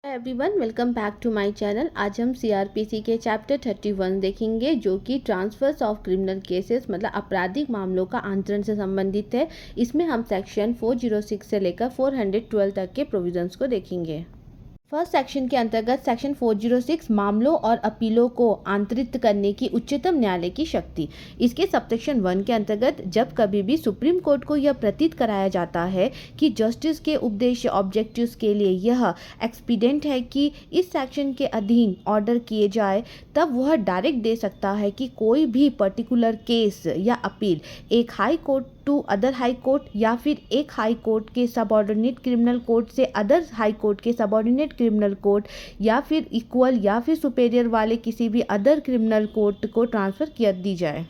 Everyone, welcome back to my channel. आज हम CrPC के चैप्टर 31 देखेंगे, जो कि ट्रांसफर्स ऑफ क्रिमिनल केसेस मतलब आपराधिक मामलों का आंतरण से संबंधित है। इसमें हम सेक्शन 406 से लेकर 412 तक के प्रोविजंस को देखेंगे। फर्स्ट सेक्शन के अंतर्गत सेक्शन 406 मामलों और अपीलों को आंतरित करने की उच्चतम न्यायालय की शक्ति। इसके सबसेक्शन 1 के अंतर्गत जब कभी भी सुप्रीम कोर्ट को यह प्रतीत कराया जाता है कि जस्टिस के उद्देश्य ऑब्जेक्टिव्स के लिए यह एक्सपीडिएंट है कि इस सेक्शन के अधीन ऑर्डर किए जाए, तब वह डायरेक्ट दे सकता है कि कोई भी पर्टिकुलर केस या अपील एक high court to other high court या फिर एक हाई कोर्ट के सबऑर्डिनेट क्रिमिनल कोर्ट से अदर हाई कोर्ट के सबऑर्डिनेट क्रिमिनल कोर्ट या फिर इक्वल या फिर सुपेरियर वाले किसी भी अदर क्रिमिनल कोर्ट को ट्रांसफ़र कर दी जाए।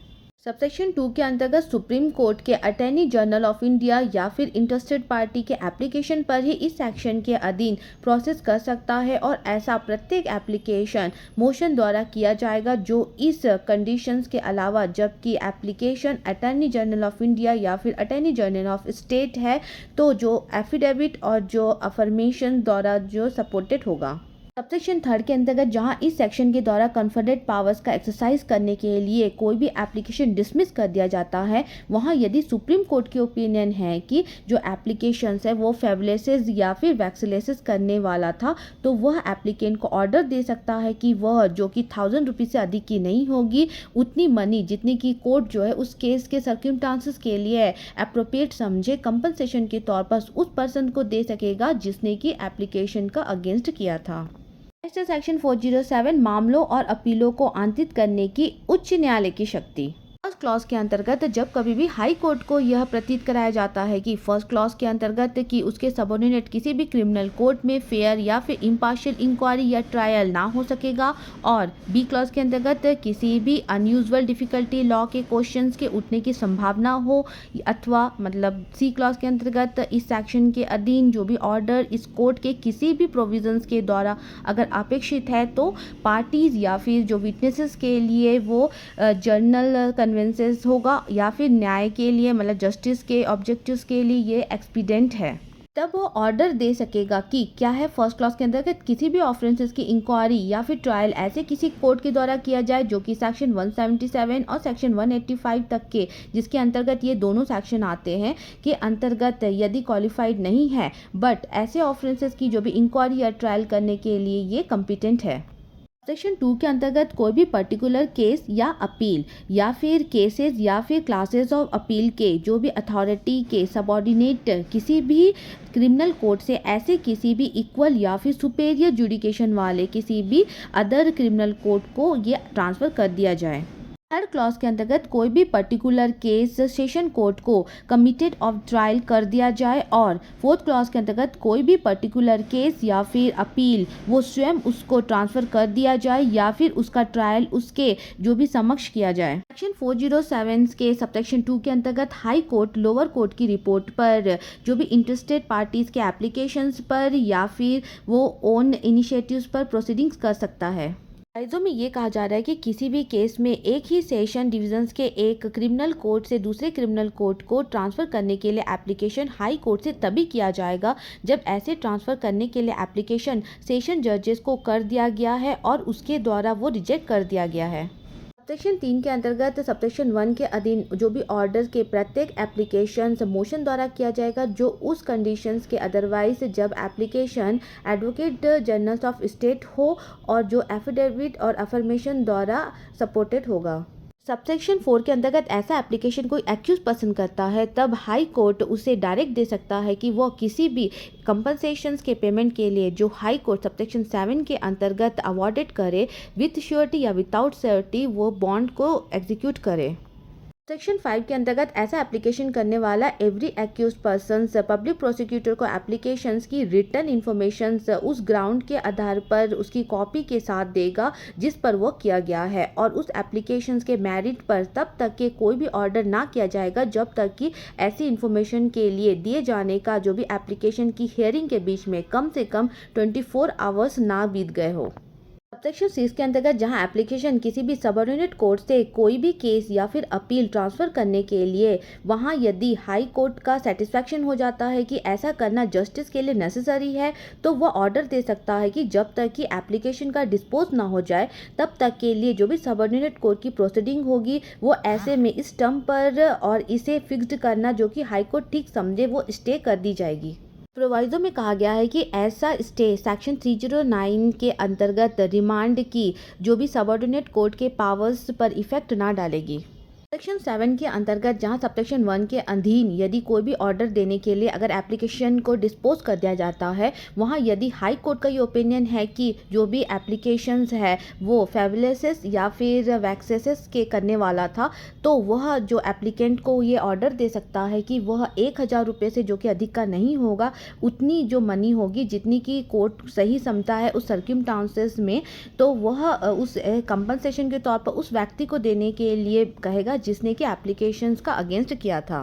सबसेक्शन 2 के अंतर्गत सुप्रीम कोर्ट के अटॉर्नी जनरल ऑफ इंडिया या फिर इंटरेस्टेड पार्टी के एप्लीकेशन पर ही इस सेक्शन के अधीन प्रोसेस कर सकता है, और ऐसा प्रत्येक एप्लीकेशन मोशन द्वारा किया जाएगा जो इस कंडीशंस के अलावा, जबकि application attorney general of India या फिर अटॉर्नी जनरल ऑफ स्टेट है तो जो एफिडेविट और जो अफर्मेशन द्वारा जो सपोर्टेड होगा। सबसेक्शन 3 के अंतर्गत जहां इस सेक्शन के द्वारा कन्फर्डेड पावर्स का एक्सरसाइज करने के लिए कोई भी एप्लीकेशन डिसमिस कर दिया जाता है, वहां यदि सुप्रीम कोर्ट की ओपिनियन है कि जो एप्लीकेशंस है वो फेवलेसेस या फिर वैक्सिलेसेस करने वाला था, तो वह एप्लीकेंट को ऑर्डर दे सकता है कि वह, जो कि 1000 रुपीज़ से अधिक की नहीं होगी, उतनी मनी जितनी की कोर्ट जो है उस केस के सर्कमस्टांसेस के लिए अप्रोप्रिएट समझे कंपनसेशन के तौर पर उस पर्सन को दे सकेगा जिसने की एप्लीकेशन का अगेंस्ट किया था। नेक्स्ट सेक्शन 407 मामलों और अपीलों को आंतरित करने की उच्च न्यायालय की शक्ति। फर्स्ट क्लॉज के अंतर्गत जब कभी भी हाई कोर्ट को यह प्रतीत कराया जाता है कि फर्स्ट क्लॉज के अंतर्गत कि उसके सबऑर्डिनेट किसी भी क्रिमिनल कोर्ट में फेयर या फिर इम्पार्शियल इंक्वायरी या ट्रायल ना हो सकेगा, और बी क्लॉज के अंतर्गत किसी भी अनयूजुअल डिफिकल्टी लॉ के क्वेश्चंस के उठने की संभावना हो, अथवा मतलब सी क्लॉज के अंतर्गत इस सेक्शन के अधीन जो भी ऑर्डर इस कोर्ट के किसी भी प्रोविजंस के द्वारा अगर अपेक्षित है, तो पार्टीज या फिर जो विटनेसेस के लिए वो जर्नल कन्वेंसेस होगा या फिर न्याय के लिए मतलब जस्टिस के ऑब्जेक्टिव्स के लिए ये एक्सपीडिएंट है, तब वो ऑर्डर दे सकेगा कि क्या है फर्स्ट क्लॉज के अंतर्गत किसी भी ऑफेंसेस की इंक्वायरी या फिर ट्रायल ऐसे किसी कोर्ट के द्वारा किया जाए जो कि सेक्शन 177 और सेक्शन 185 तक के, जिसके अंतर्गत ये दोनों सेक्शन आते हैं, के अंतर्गत यदि क्वालिफाइड नहीं है, बट ऐसे ऑफेंसेस की जो भी इंक्वायरी या ट्रायल करने के लिए ये कम्पिटेंट है। सेक्शन 2 के अंतर्गत कोई भी पर्टिकुलर केस या अपील या फिर केसेस या फिर क्लासेस ऑफ अपील के जो भी अथॉरिटी के सबऑर्डिनेट किसी भी क्रिमिनल कोर्ट से ऐसे किसी भी इक्वल या फिर सुपेरियर जुडिकेशन वाले किसी भी अदर क्रिमिनल कोर्ट को ये ट्रांसफ़र कर दिया जाए। थर्ड क्लॉज के अंतर्गत कोई भी पर्टिकुलर केस सेशन कोर्ट को कमिटेड ऑफ ट्रायल कर दिया जाए, और फोर्थ क्लॉज के अंतर्गत कोई भी पर्टिकुलर केस या फिर अपील वो स्वयं उसको ट्रांसफ़र कर दिया जाए या फिर उसका ट्रायल उसके जो भी समक्ष किया जाए। सेक्शन 407 के सबसेक्शन 2 के अंतर्गत हाई कोर्ट लोअर कोर्ट की रिपोर्ट पर जो भी इंटरेस्टेड पार्टीज के एप्लीकेशंस पर या फिर वो ओन इनिशिएटिव्स पर प्रोसीडिंग्स कर सकता है। राइजों में ये कहा जा रहा है कि किसी भी केस में एक ही सेशन डिविजन्स के एक क्रिमिनल कोर्ट से दूसरे क्रिमिनल कोर्ट को ट्रांसफ़र करने के लिए एप्लीकेशन हाई कोर्ट से तभी किया जाएगा जब ऐसे ट्रांसफ़र करने के लिए एप्लीकेशन सेशन जजेस को कर दिया गया है और उसके द्वारा वो रिजेक्ट कर दिया गया है। सबसेक्शन 3 के अंतर्गत सबसेक्शन 1 के अधीन जो भी ऑर्डर के प्रत्येक एप्लीकेशन मोशन द्वारा किया जाएगा जो उस कंडीशंस के अदरवाइज जब application advocate general of state हो और जो एफिडेविट और अफर्मेशन द्वारा सपोर्टेड होगा। सबसेक्शन 4 के अंतर्गत ऐसा एप्लीकेशन कोई एक्यूज पर्सन करता है, तब हाई कोर्ट उसे डायरेक्ट दे सकता है कि वो किसी भी कंपनसेशंस के पेमेंट के लिए जो हाई कोर्ट सबसेक्शन 7 के अंतर्गत अवॉर्डेड करे, विथ श्योरिटी या विदाउट श्योरिटी वो बॉन्ड को एग्जीक्यूट करे। सेक्शन 5 के अंतर्गत ऐसा एप्लीकेशन करने वाला every accuse person public prosecutor को एप्लीकेशंस की रिटर्न इन्फॉर्मेशन उस ग्राउंड के आधार पर उसकी कॉपी के साथ देगा जिस पर वो किया गया है, और उस एप्लीकेशंस के मेरिट पर तब तक के कोई भी ऑर्डर ना किया जाएगा जब तक कि ऐसी इन्फॉर्मेशन के लिए दिए जाने का जो भी एप्लीकेशन की हियरिंग के बीच में कम से कम 24 आवर्स ना बीत गए हो। सबसेक्शन 6 के अंतर्गत जहां एप्लीकेशन किसी भी सबऑर्डिनेट कोर्ट से कोई भी केस या फिर अपील ट्रांसफ़र करने के लिए, वहां यदि हाई कोर्ट का सेटिस्फैक्शन हो जाता है कि ऐसा करना जस्टिस के लिए नेसेसरी है, तो वह ऑर्डर दे सकता है कि जब तक कि एप्लीकेशन का डिस्पोज ना हो जाए तब तक के लिए जो भी सबऑर्डिनेट कोर्ट की प्रोसीडिंग होगी वो ऐसे में इस टर्म पर और इसे फिक्स्ड करना जो कि हाई कोर्ट ठीक समझे वो स्टे कर दी जाएगी। प्रोवाइजो में कहा गया है कि ऐसा स्टे सेक्शन 309 के अंतर्गत रिमांड की जो भी सबऑर्डिनेट कोर्ट के पावर्स पर इफेक्ट ना डालेगी। सेक्शन 7 के अंतर्गत जहां सबसेक्शन 1 के अधीन यदि कोई भी ऑर्डर देने के लिए अगर एप्लीकेशन को डिस्पोज कर दिया जाता है, वहां यदि हाई कोर्ट का ये ओपिनियन है कि जो भी एप्लीकेशंस है वो फेवलेसेस या फिर वैक्सेसेस के करने वाला था, तो वह जो एप्लीकेंट को ये ऑर्डर दे सकता है कि वह 1,000 रुपये से जो कि अधिक का नहीं होगा, उतनी जो मनी होगी जितनी की कोर्ट सही समझता है उस सर्कमस्टांसेस में, तो वह उस कंपनसेशन के तौर पर उस व्यक्ति को देने के लिए कहेगा जिसने कि एप्लीकेशंस का अगेंस्ट किया था।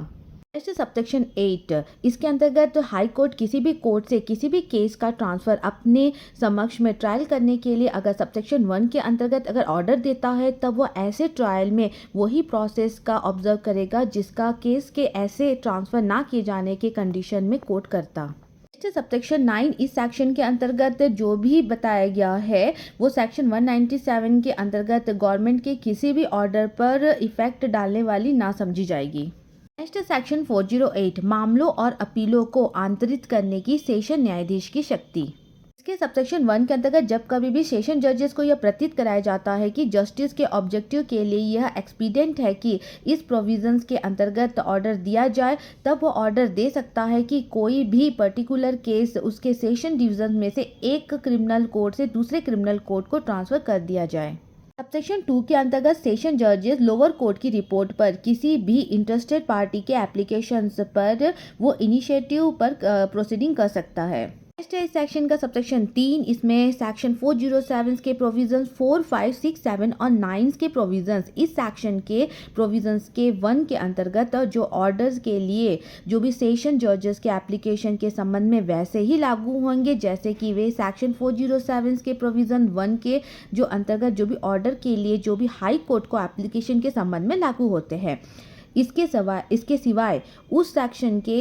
ऐसे सबसेक्शन 8 इसके अंतर्गत हाई कोर्ट किसी भी कोर्ट से किसी भी केस का ट्रांसफ़र अपने समक्ष में ट्रायल करने के लिए अगर सबसेक्शन 1 के अंतर्गत अगर ऑर्डर देता है, तब वो ऐसे ट्रायल में वही प्रोसेस का ऑब्जर्व करेगा जिसका केस के ऐसे ट्रांसफ़र ना किए जाने के कंडीशन में कोर्ट करता। सबसेक्शन 9 इस सेक्शन के अंतर्गत जो भी बताया गया है वो सेक्शन 197 के अंतर्गत गवर्नमेंट के किसी भी ऑर्डर पर इफेक्ट डालने वाली ना समझी जाएगी। नेक्स्ट सेक्शन 408 मामलों और अपीलों को आंतरित करने की सेशन न्यायाधीश की शक्ति। इसके सबसेक्शन 1 के अंतर्गत जब कभी भी सेशन जजेस को यह प्रतीत कराया जाता है कि जस्टिस के ऑब्जेक्टिव के लिए यह एक्सपीडिएंट है कि इस प्रोविजंस के अंतर्गत ऑर्डर दिया जाए, तब वो ऑर्डर दे सकता है कि कोई भी पर्टिकुलर केस उसके सेशन डिवीजन में से एक क्रिमिनल कोर्ट से दूसरे क्रिमिनल कोर्ट को ट्रांसफ़र कर दिया जाए। सबसेक्शन 2 के अंतर्गत सेशन जजेस लोअर कोर्ट की रिपोर्ट पर किसी भी इंटरेस्टेड पार्टी के एप्लीकेशंस पर वो इनिशिएटिव पर प्रोसीडिंग कर सकता है। नेक्स्ट है इस सेक्शन का सबसेक्शन 3, इसमें सेक्शन 407 के प्रोविजंस 4, 5, 6, 7 और 9 के प्रोविजंस इस सेक्शन के प्रोविजंस के 1 के अंतर्गत जो ऑर्डर्स के लिए जो भी सेशन जजेस के एप्लीकेशन के संबंध में वैसे ही लागू होंगे जैसे कि वे सेक्शन 407 के प्रोविजन 1 के जो अंतर्गत जो भी ऑर्डर के लिए जो भी हाई कोर्ट को एप्लीकेशन के संबंध में लागू होते हैं। इसके सिवाय उस सेक्शन के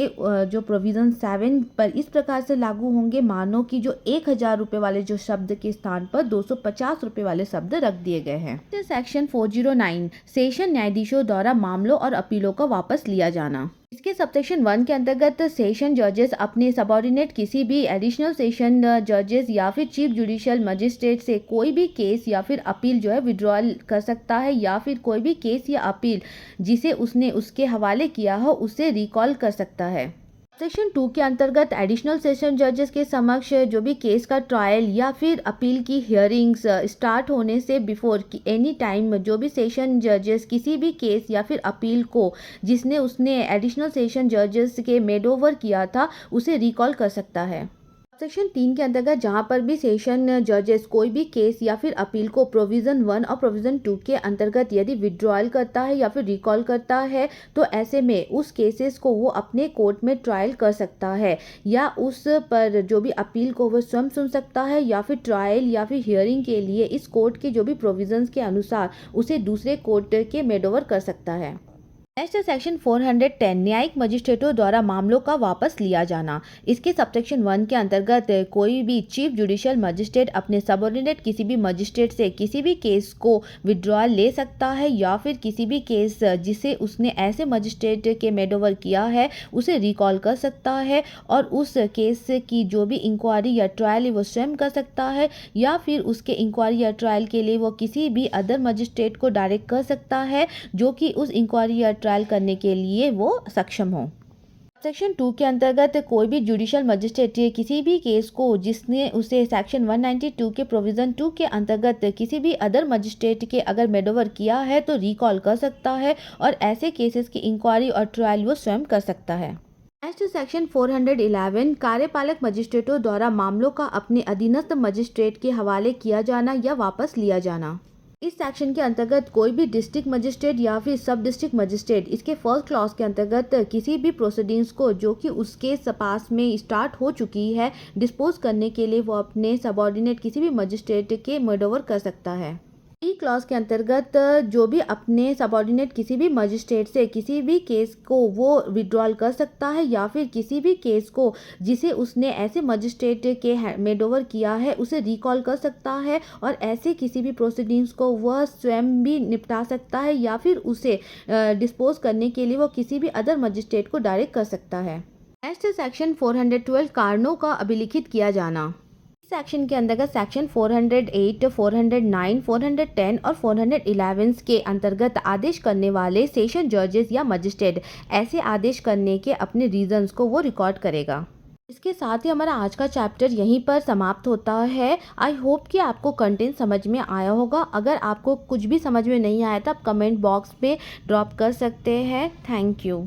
जो प्रोविज़न 7 पर इस प्रकार से लागू होंगे मानो कि जो 1,000 रुपये वाले जो शब्द के स्थान पर 250 रुपये वाले शब्द रख दिए गए हैं। सेक्शन 409 सेशन न्यायाधीशों द्वारा मामलों और अपीलों का वापस लिया जाना। इसके सबसेक्शन 1 के अंतर्गत सेशन जजेस अपने सबऑर्डिनेट किसी भी एडिशनल सेशन जजेस या फिर चीफ जुडिशियल मजिस्ट्रेट से कोई भी केस या फिर अपील जो है विड्रॉल कर सकता है या फिर कोई भी केस या अपील जिसे उसने उसके हवाले किया हो उसे रिकॉल कर सकता है। सेक्शन 2 के अंतर्गत एडिशनल सेशन जजेस के समक्ष जो भी केस का ट्रायल या फिर अपील की हियरिंग्स स्टार्ट होने से बिफोर एनी टाइम जो भी सेशन जजेस किसी भी केस या फिर अपील को जिसने उसने एडिशनल सेशन जजेस के मेड ओवर किया था उसे रिकॉल कर सकता है। सेक्शन 3 के अंतर्गत जहां पर भी सेशन जजेस कोई भी केस या फिर अपील को प्रोविज़न 1 और प्रोविज़न 2 के अंतर्गत यदि विड्रॉयल करता है या फिर रिकॉल करता है, तो ऐसे में उस केसेस को वो अपने कोर्ट में ट्रायल कर सकता है या उस पर जो भी अपील को वो स्वयं सुन सकता है या फिर ट्रायल या फिर हियरिंग के लिए इस कोर्ट के जो भी प्रोविजंस के अनुसार उसे दूसरे कोर्ट के मेड ओवर कर सकता है। नेक्स्ट सेक्शन 410 न्यायिक मजिस्ट्रेटों द्वारा मामलों का वापस लिया जाना। इसके सबसेक्शन 1 के अंतर्गत कोई भी चीफ जुडिशियल मजिस्ट्रेट अपने सबऑर्डिनेट किसी भी मजिस्ट्रेट से किसी भी केस को विड्रॉल ले सकता है या फिर किसी भी केस जिसे उसने ऐसे मजिस्ट्रेट के मेड ओवर किया है उसे रिकॉल कर सकता है और उस केस की जो भी इंक्वायरी या ट्रायल वो स्वयं कर सकता है या फिर उसके इंक्वायरी या ट्रायल के लिए वो किसी भी अदर मजिस्ट्रेट को डायरेक्ट कर सकता है जो कि उस इंक्वायरी या ट्रायल करने के लिए वो सक्षम हो। सेक्शन 2 के अंतर्गत कोई भी जुडिशियल मजिस्ट्रेट किसी भी केस को जिसने उसे सेक्शन 192 के प्रोविज़न 2 के अंतर्गत किसी भी अदर मजिस्ट्रेट के अगर मेड ओवर किया है तो रिकॉल कर सकता है और ऐसे केसेस की इंक्वायरी और ट्रायल वो स्वयं कर सकता है। नेक्स्ट सेक्शन 411 कार्यपालक मजिस्ट्रेटों द्वारा मामलों का अपने अधीनस्थ मजिस्ट्रेट के हवाले किया जाना या वापस लिया जाना। इस सेक्शन के अंतर्गत कोई भी डिस्ट्रिक्ट मजिस्ट्रेट या फिर सब डिस्ट्रिक्ट मजिस्ट्रेट इसके फर्स्ट क्लॉज के अंतर्गत किसी भी प्रोसीडिंग्स को जो कि उसके पास में स्टार्ट हो चुकी है डिस्पोज करने के लिए वो अपने सबऑर्डिनेट किसी भी मजिस्ट्रेट के मेडओवर कर सकता है। ई क्लॉज के अंतर्गत जो भी अपने सबऑर्डिनेट किसी भी मजिस्ट्रेट से किसी भी केस को वो विड्रॉल कर सकता है या फिर किसी भी केस को जिसे उसने ऐसे मजिस्ट्रेट के मेडओवर किया है उसे रिकॉल कर सकता है और ऐसे किसी भी प्रोसीडिंग्स को वह स्वयं भी निपटा सकता है या फिर उसे डिस्पोज करने के लिए वो किसी भी अदर मजिस्ट्रेट को डायरेक्ट कर सकता है। नेक्स्ट सेक्शन 412 कारणों का अभिलिखित किया जाना। सेक्शन के अंतर्गत सेक्शन 408, 409, 410 और 411 के अंतर्गत आदेश करने वाले सेशन जजेस या मजिस्ट्रेट ऐसे आदेश करने के अपने रीजंस को वो रिकॉर्ड करेगा। इसके साथ ही हमारा आज का चैप्टर यहीं पर समाप्त होता है। आई होप कि आपको कंटेंट समझ में आया होगा। अगर आपको कुछ भी समझ में नहीं आया तो आप कमेंट बॉक्स में ड्रॉप कर सकते हैं। Thank you.